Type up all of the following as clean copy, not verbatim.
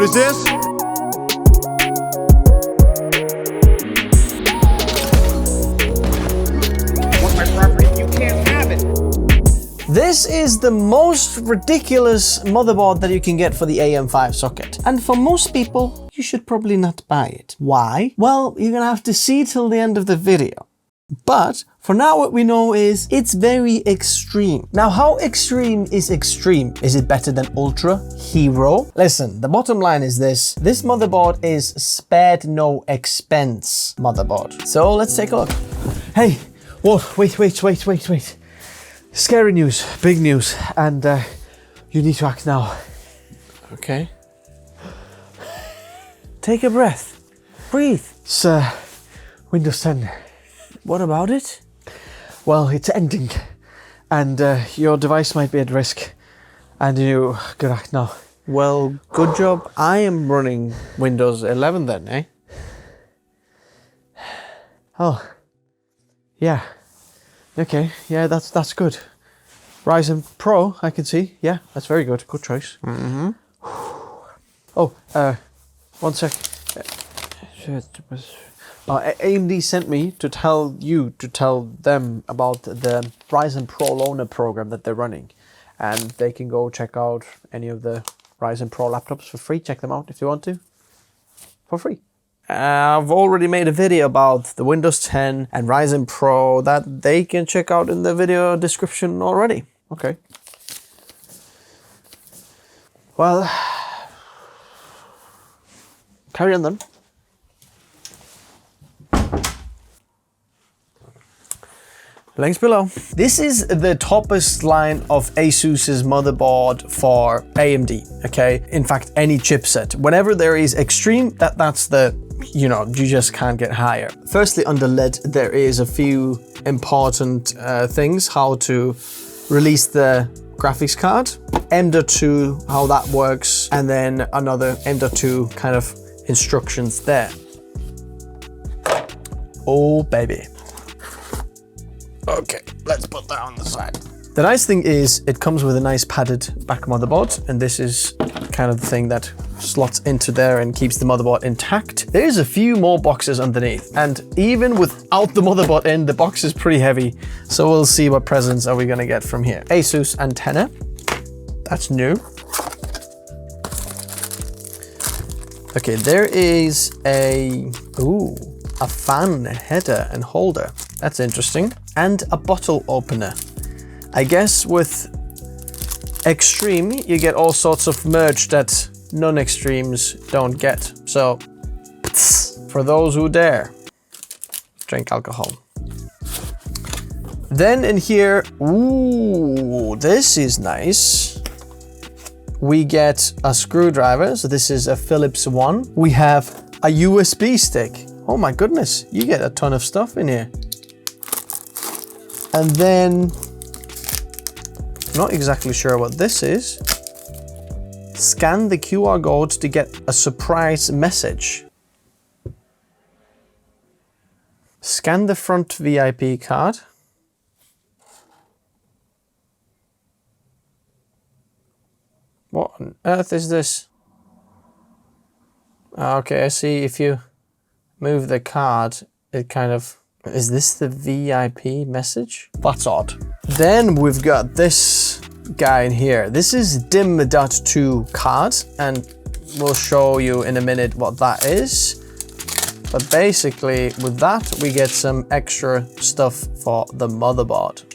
is this? Want my property? You can't have it. This is the most ridiculous motherboard that you can get for the AM5 socket. And for most people, you should probably not buy it. Why? Well, you're gonna have to see till the end of the video. But for now, what we know is it's very extreme. Now, how extreme is extreme? Is it better than Ultra? Hero? Listen, the bottom line is this. This motherboard is spared no expense motherboard. So let's take a look. Hey, whoa, wait. Scary news, big news, and you need to act now. Okay. Take a breath. Breathe. It's Windows 10. What about it? Well, it's ending, and your device might be at risk, and you gotta act now. Well, good job. I am running Windows 11 then, eh? Oh, yeah. Okay, yeah, that's good. Ryzen Pro, I can see. Yeah, that's very good. Good choice. Mm-hmm. Oh, one sec. AMD sent me to tell them about the Ryzen Pro Loaner program that they're running, and they can go check out any of the Ryzen Pro laptops for free. Check them out if you want to, for free. I've already made a video about the Windows 10 and Ryzen Pro that they can check out in the video description already. Okay. Well, carry on then. Links below. This is the toppest line of ASUS's motherboard for AMD, okay? In fact, any chipset. Whenever there is extreme, that's the, you just can't get higher. Firstly, under LED, there is a few important things, how to release the graphics card, M.2, how that works, and then another M.2 kind of instructions there. Oh, baby. Okay, let's put that on the side. The nice thing is it comes with a nice padded back motherboard, and this is kind of the thing that slots into there and keeps the motherboard intact. There's a few more boxes underneath, and even without the motherboard in, the box is pretty heavy. So we'll see what presents are we gonna get from here. ASUS antenna, that's new. Okay, there is a fan header and holder. That's interesting. And a bottle opener. I guess with extreme, you get all sorts of merch that non-extremes don't get. So, for those who dare, drink alcohol. Then in here, ooh, this is nice. We get a screwdriver. So this is a Phillips one. We have a USB stick. Oh my goodness, you get a ton of stuff in here. And then, not exactly sure what this is. Scan the QR code to get a surprise message. Scan the front VIP card. What on earth is this? Okay, I see if you move the card, it kind of... Is this the VIP message? That's odd. Then we've got this guy in here. This is DIMM.2 card, and we'll show you in a minute what that is. But basically, with that, we get some extra stuff for the motherboard.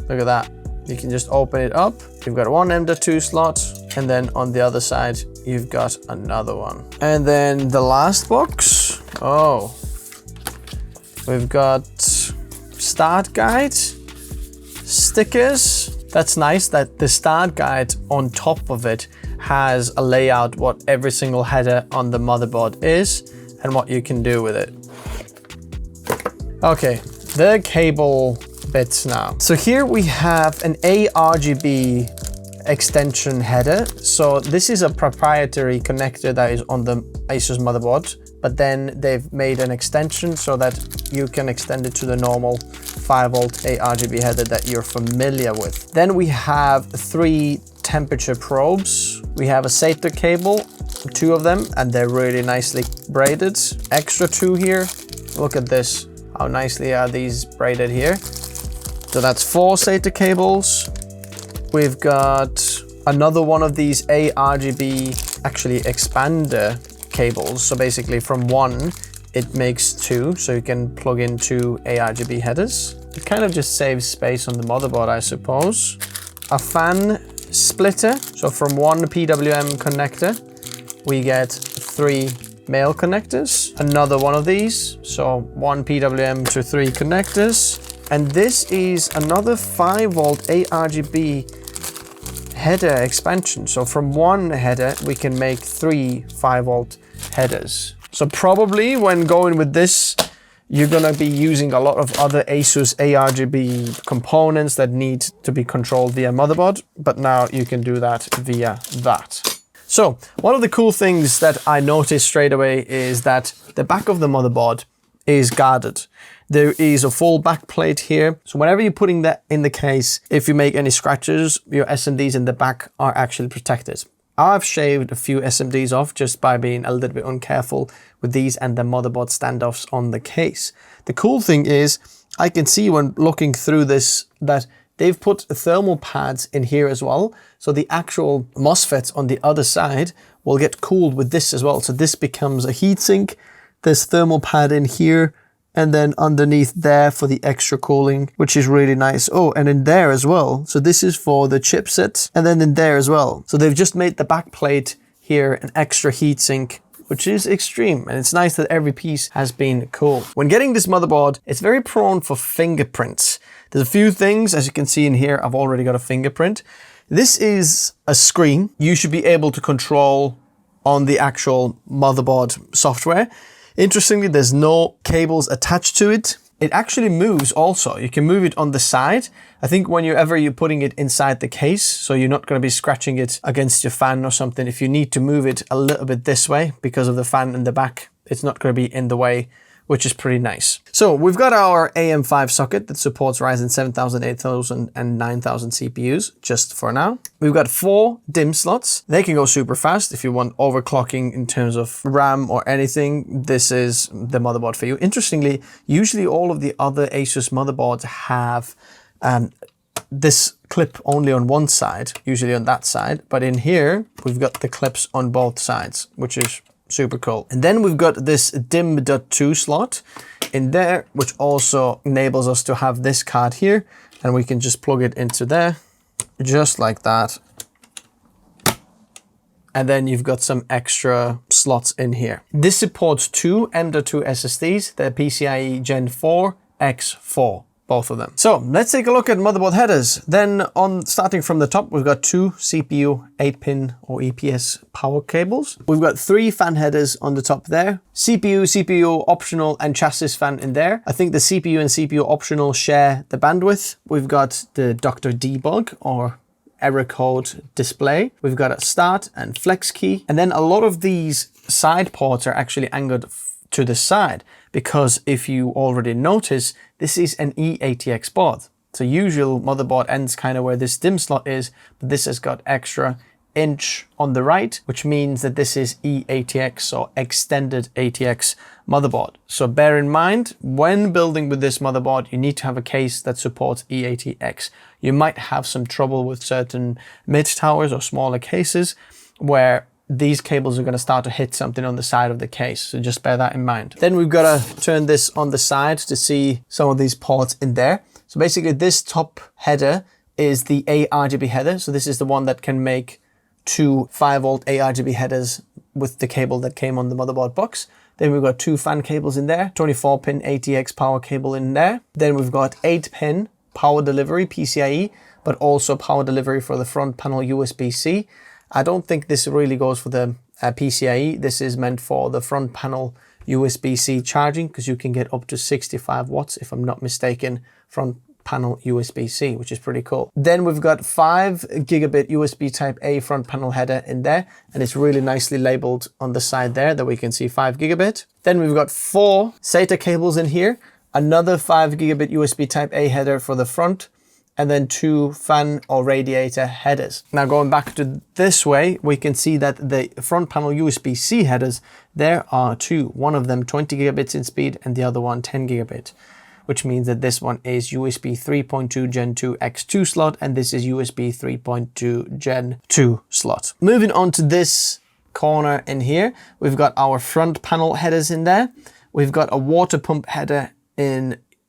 Look at that. You can just open it up. You've got one M.2 slot, and then on the other side, you've got another one. And then the last box. Oh, we've got start guide, stickers. That's nice that the start guide on top of it has a layout what every single header on the motherboard is and what you can do with it. Okay, the cable bits now. So here we have an ARGB extension header. So this is a proprietary connector that is on the ASUS motherboard, but then they've made an extension so that you can extend it to the normal 5-volt ARGB header that you're familiar with. Then we have 3 temperature probes. We have a SATA cable, 2 of them, and they're really nicely braided. Extra 2 here. Look at this. How nicely are these braided here? So that's 4 SATA cables. We've got another one of these ARGB, actually expander cables. So basically from 1, it makes 2, so you can plug in 2 ARGB headers. It kind of just saves space on the motherboard, I suppose. A fan splitter. So from 1 PWM connector, we get 3 male connectors. Another one of these. So 1 PWM to 3 connectors. And this is another 5-volt ARGB header expansion. So from 1 header, we can make 3 5-volt headers. So probably when going with this, you're gonna be using a lot of other ASUS ARGB components that need to be controlled via motherboard, but now you can do that via that. So one of the cool things that I noticed straight away is that the back of the motherboard is guarded. There is a full back plate here. So whenever you're putting that in the case, if you make any scratches, your SMDs in the back are actually protected. I've shaved a few SMDs off just by being a little bit uncareful with these and the motherboard standoffs on the case. The cool thing is I can see when looking through this that they've put thermal pads in here as well. So the actual MOSFETs on the other side will get cooled with this as well. So this becomes a heatsink. There's thermal pad in here, and then underneath there for the extra cooling, which is really nice. Oh, and in there as well. So this is for the chipset, and then in there as well. So they've just made the back plate here an extra heatsink, which is extreme. And it's nice that every piece has been cooled. When getting this motherboard, it's very prone for fingerprints. There's a few things, as you can see in here, I've already got a fingerprint. This is a screen you should be able to control on the actual motherboard software. Interestingly, there's no cables attached to it. It actually moves also. You can move it on the side. I think whenever you're putting it inside the case, so you're not going to be scratching it against your fan or something. If you need to move it a little bit this way because of the fan in the back, it's not going to be in the way, which is pretty nice. So we've got our AM5 socket that supports Ryzen 7000, 8000 and 9000 CPUs just for now. We've got 4 DIMM slots. They can go super fast if you want overclocking in terms of RAM or anything. This is the motherboard for you. Interestingly, usually all of the other ASUS motherboards have this clip only on one side, usually on that side. But in here, we've got the clips on both sides, which is super cool. And then we've got this DIMM.2 slot in there, which also enables us to have this card here, and we can just plug it into there, just like that. And then you've got some extra slots in here. This supports 2 M.2 SSDs, the PCIe Gen 4 X4. Both of them. So let's take a look at motherboard headers. Then starting from the top, we've got 2 CPU 8-pin or EPS power cables. We've got 3 fan headers on the top there. CPU optional and chassis fan in there. I think the CPU and CPU optional share the bandwidth. We've got the Dr. Debug or error code display. We've got a start and flex key. And then a lot of these side ports are actually angled to the side, because if you already notice, this is an eATX board. So usual motherboard ends kind of where this DIMM slot is, but this has got extra inch on the right, which means that this is eATX or extended ATX motherboard. So bear in mind, when building with this motherboard, you need to have a case that supports eATX. You might have some trouble with certain mid towers or smaller cases where these cables are going to start to hit something on the side of the case. So just bear that in mind. Then we've got to turn this on the side to see some of these ports in there. So basically this top header is the ARGB header. So this is the one that can make 2 5-volt ARGB headers with the cable that came on the motherboard box. Then we've got 2 fan cables in there, 24-pin ATX power cable in there. Then we've got 8-pin power delivery PCIe, but also power delivery for the front panel USB-C. I don't think this really goes for the PCIe. This is meant for the front panel USB-C charging, because you can get up to 65 watts, if I'm not mistaken, front panel USB-C, which is pretty cool. Then we've got 5 gigabit USB type A front panel header in there, and it's really nicely labeled on the side there that we can see 5 gigabit. Then we've got 4 SATA cables in here. another 5 gigabit USB Type A header for the front, and then 2 fan or radiator headers. Now going back to this way, we can see that the front panel USB-C headers, there are 2. One of them 20 gigabits in speed and the other one 10 gigabit, which means that this one is USB 3.2 Gen 2 X2 slot, and this is USB 3.2 Gen 2 slot. Moving on to this corner in here, we've got our front panel headers in there. We've got a water pump header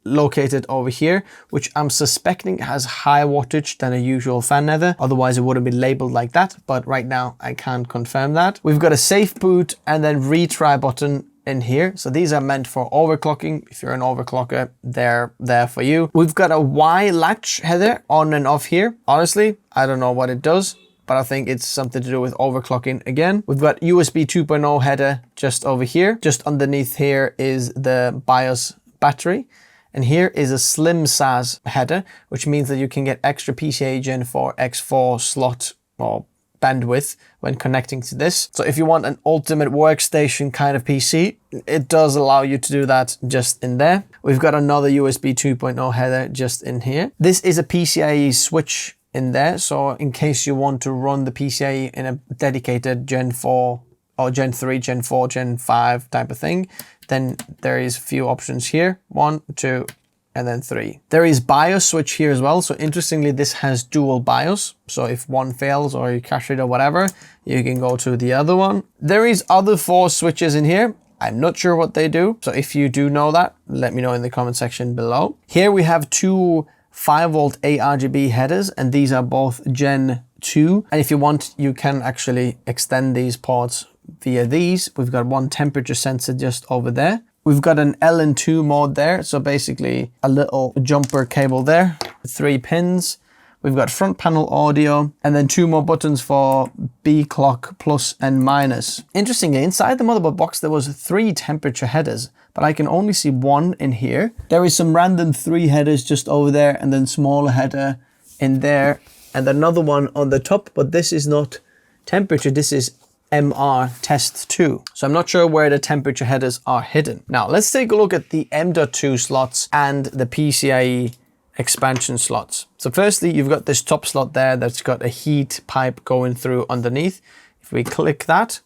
located over here, which I'm suspecting has higher wattage than a usual fan header. Otherwise it wouldn't be labeled like that, but right now I can't confirm that. We've got a safe boot and then retry button in here. So these are meant for overclocking. If you're an overclocker, they're there for you. We've got a Y latch header on and off here. Honestly, I don't know what it does, but I think it's something to do with overclocking again. We've got USB 2.0 header just over here. Just underneath here is the BIOS battery. And here is a slim SAS header, which means that you can get extra PCIe Gen 4 X4 slot or bandwidth when connecting to this. So if you want an ultimate workstation kind of PC, it does allow you to do that just in there. We've got another USB 2.0 header just in here. This is a PCIe switch in there. So in case you want to run the PCIe in a dedicated Gen 4 or Gen 3, Gen 4, Gen 5 type of thing, then there is a few options here. 1, 2, and then 3. There is BIOS switch here as well. So interestingly, this has dual BIOS. So if one fails or you cache it or whatever, you can go to the other one. There is other 4 switches in here. I'm not sure what they do. So if you do know that, let me know in the comment section below. Here we have 2 5-volt ARGB headers, and these are both Gen 2. And if you want, you can actually extend these ports via these. We've got one temperature sensor just over there. We've got an LN2 mode there. So basically a little jumper cable there, 3 pins. We've got front panel audio and then 2 more buttons for B clock plus and minus. Interestingly, inside the motherboard box, there was 3 temperature headers, but I can only see 1 in here. There is some random 3 headers just over there, and then smaller header in there, and another one on the top, but this is not temperature, this is MR test 2. So I'm not sure where the temperature headers are hidden. Now let's take a look at the M.2 slots and the PCIe expansion slots. So firstly, you've got this top slot there that's got a heat pipe going through underneath. If we click that,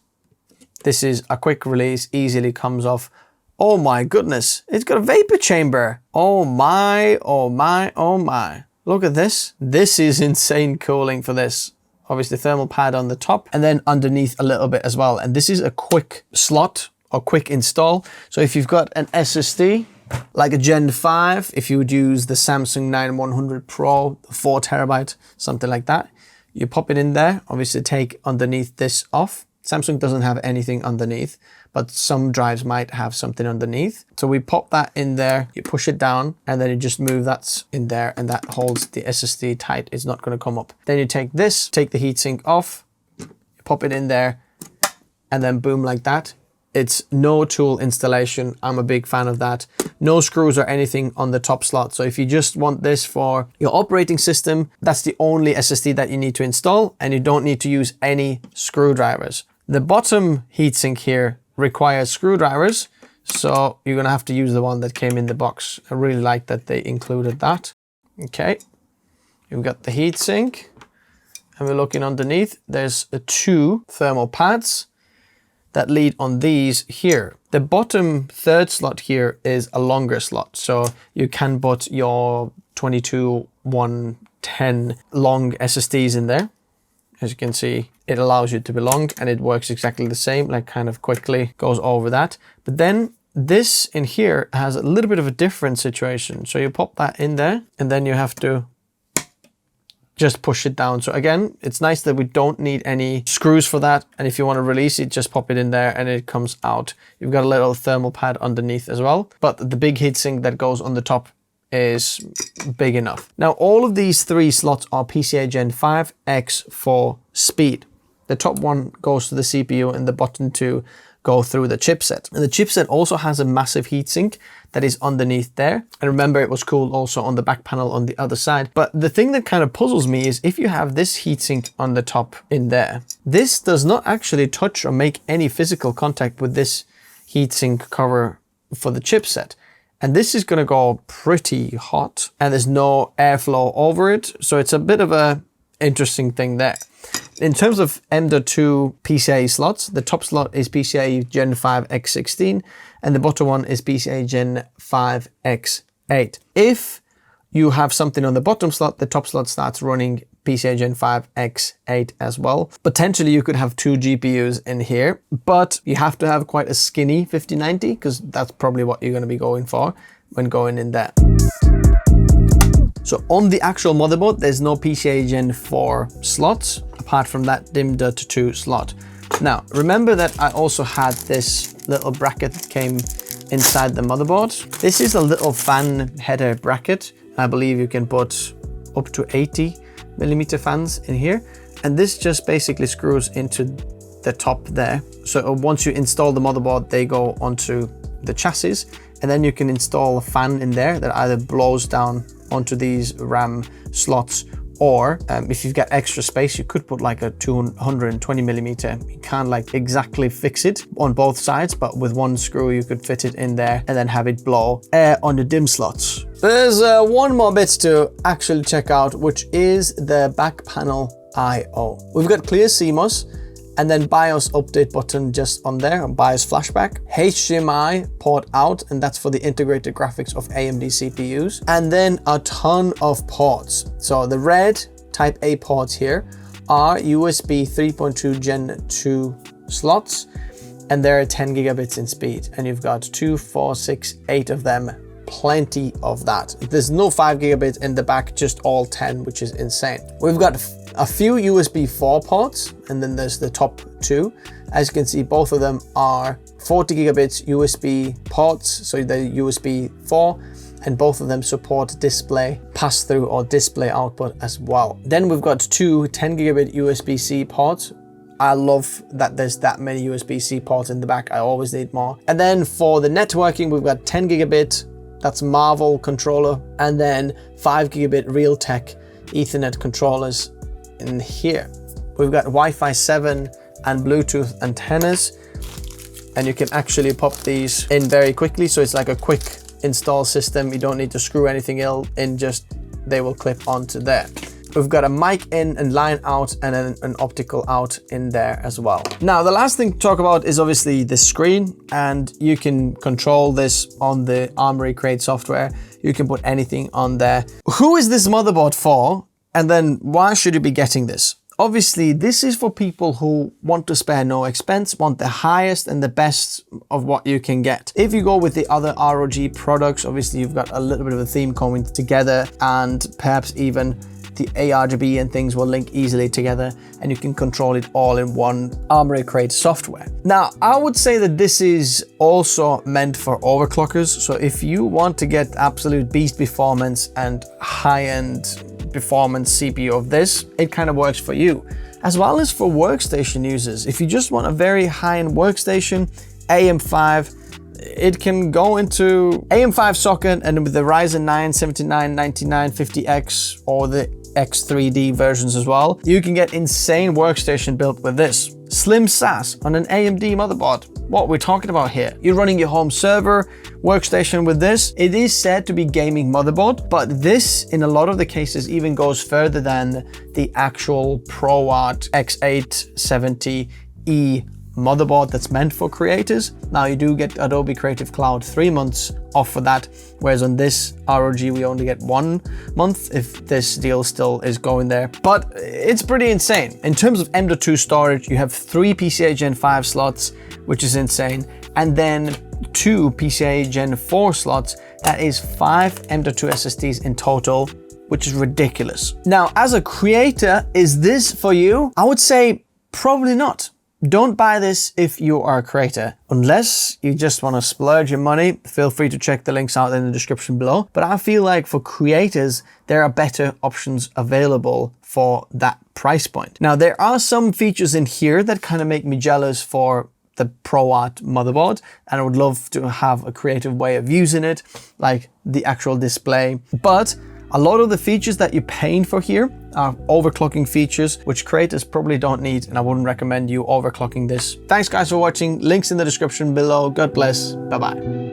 this is a quick release, easily comes off. Oh my goodness, it's got a vapor chamber. Oh my, oh my, oh my. Look at this. This is insane cooling for this. Obviously thermal pad on the top and then underneath a little bit as well. And this is a quick slot or quick install. So if you've got an SSD, like a Gen 5, if you would use the Samsung 9100 Pro, 4 terabyte, something like that, you pop it in there, obviously take underneath this off. Samsung doesn't have anything underneath, but some drives might have something underneath. So we pop that in there, you push it down, and then you just move that in there, and that holds the SSD tight. It's not going to come up. Then you take this, take the heatsink off, you pop it in there, and then boom, like that. It's no tool installation. I'm a big fan of that. No screws or anything on the top slot. So if you just want this for your operating system, that's the only SSD that you need to install, and you don't need to use any screwdrivers. The bottom heatsink here requires screwdrivers, so you're gonna have to use the one that came in the box. I really like that they included that. Okay, you've got the heatsink, and we're looking underneath. There's 2 thermal pads that lead on these here. The bottom 3rd slot here is a longer slot, so you can put your 22,110 long SSDs in there. As you can see, it allows you to be long, and it works exactly the same, like kind of quickly goes over that. But then this in here has a little bit of a different situation. So you pop that in there, and then you have to just push it down. So again, it's nice that we don't need any screws for that. And if you want to release it, just pop it in there and it comes out. You've got a little thermal pad underneath as well. But the big heatsink that goes on the top is big enough. Now, all of these 3 slots are PCIe Gen 5 X4 speed. The top one goes to the CPU and the bottom 2 go through the chipset. And the chipset also has a massive heatsink that is underneath there. And remember, it was cooled also on the back panel on the other side. But the thing that kind of puzzles me is if you have this heatsink on the top in there, this does not actually touch or make any physical contact with this heatsink cover for the chipset. and this is going to go pretty hot, and there's no airflow over it. So it's a bit of a interesting thing there. In terms of M.2 PCIe slots, the top slot is PCIe Gen 5 X16, and the bottom one is PCIe Gen 5 X8. If you have something on the bottom slot, the top slot starts running PCIe Gen 5 X8 as well. Potentially you could have 2 GPUs in here, but you have to have quite a skinny 5090 because that's probably what you're going to be going for when going in there. So on the actual motherboard, there's no PCIe Gen 4 slots, apart from that DIMM.2 slot. Now, remember that I also had this little bracket that came inside the motherboard. This is a little fan header bracket. I believe you can put up to 80mm fans in here. And this just basically screws into the top there. So once you install the motherboard, they go onto the chassis, and then you can install a fan in there that either blows down onto these RAM slots, or if you've got extra space, you could put like a 220mm. You can't like exactly fix it on both sides, but with one screw you could fit it in there and then have it blow air on the DIMM slots. There's one more bit to actually check out, which is the back panel I/O. We've got clear CMOS, and then BIOS update button just on there, BIOS flashback, HDMI port out, and that's for the integrated graphics of AMD CPUs, and then a ton of ports. So the red type A ports here are USB 3.2 Gen 2 slots, and they're 10 gigabits in speed, and you've got 2, 4, 6, 8 of them. Plenty of that. There's no 5 gigabits in the back, just all 10, which is insane. We've got a few USB 4 ports, and then there's the top 2. As you can see, both of them are 40 gigabits USB ports, so they're USB 4, and both of them support display pass-through or display output as well. Then we've got 2 10 gigabit USB-C ports. I love that there's that many USB-C ports in the back. I always need more. And then for the networking, we've got 10 gigabit, that's Marvel controller, and then 5 gigabit Realtek Ethernet controllers in here. We've got Wi-Fi 7 and Bluetooth antennas, and you can actually pop these in very quickly. So it's like a quick install system. You don't need to screw anything in, just they will clip onto there. We've got a mic in and line out, and then an optical out in there as well. Now, the last thing to talk about is obviously the screen, and you can control this on the Armoury Crate software. You can put anything on there. Who is this motherboard for? And then why should you be getting this? Obviously, this is for people who want to spare no expense, want the highest and the best of what you can get. If you go with the other ROG products, obviously you've got a little bit of a theme coming together, and perhaps even the ARGB and things will link easily together, and you can control it all in one Armoury Crate software. Now, I would say that this is also meant for overclockers. So if you want to get absolute beast performance and high-end performance CPU of this, it kind of works for you, as well as for workstation users. If you just want a very high-end workstation, AM5, it can go into AM5 socket, and with the Ryzen 9 7999 50X or the X3D versions as well, you can get insane workstation built with this. Slim SAS on an AMD motherboard. What we're talking about here. You're running your home server workstation with this. It is said to be gaming motherboard, but this in a lot of the cases even goes further than the actual ROG X870E motherboard that's meant for creators. Now, you do get Adobe Creative Cloud 3 months off for that, whereas on this ROG we only get 1 month if this deal still is going there. But it's pretty insane. In terms of M.2 storage, you have 3 PCIe Gen 5 slots, which is insane, and then 2 PCIe Gen 4 slots. That is 5 M.2 SSDs in total, which is ridiculous. Now, as a creator, is this for you? I would say probably not. Don't buy this if you are a creator. Unless you just want to splurge your money, feel free to check the links out in the description below. But I feel like for creators, there are better options available for that price point. Now, there are some features in here that kind of make me jealous for the ProArt motherboard, and I would love to have a creative way of using it, like the actual display. But a lot of the features that you're paying for here are overclocking features, which creators probably don't need, and I wouldn't recommend you overclocking this. Thanks guys for watching. Links in the description below. God bless. Bye-bye.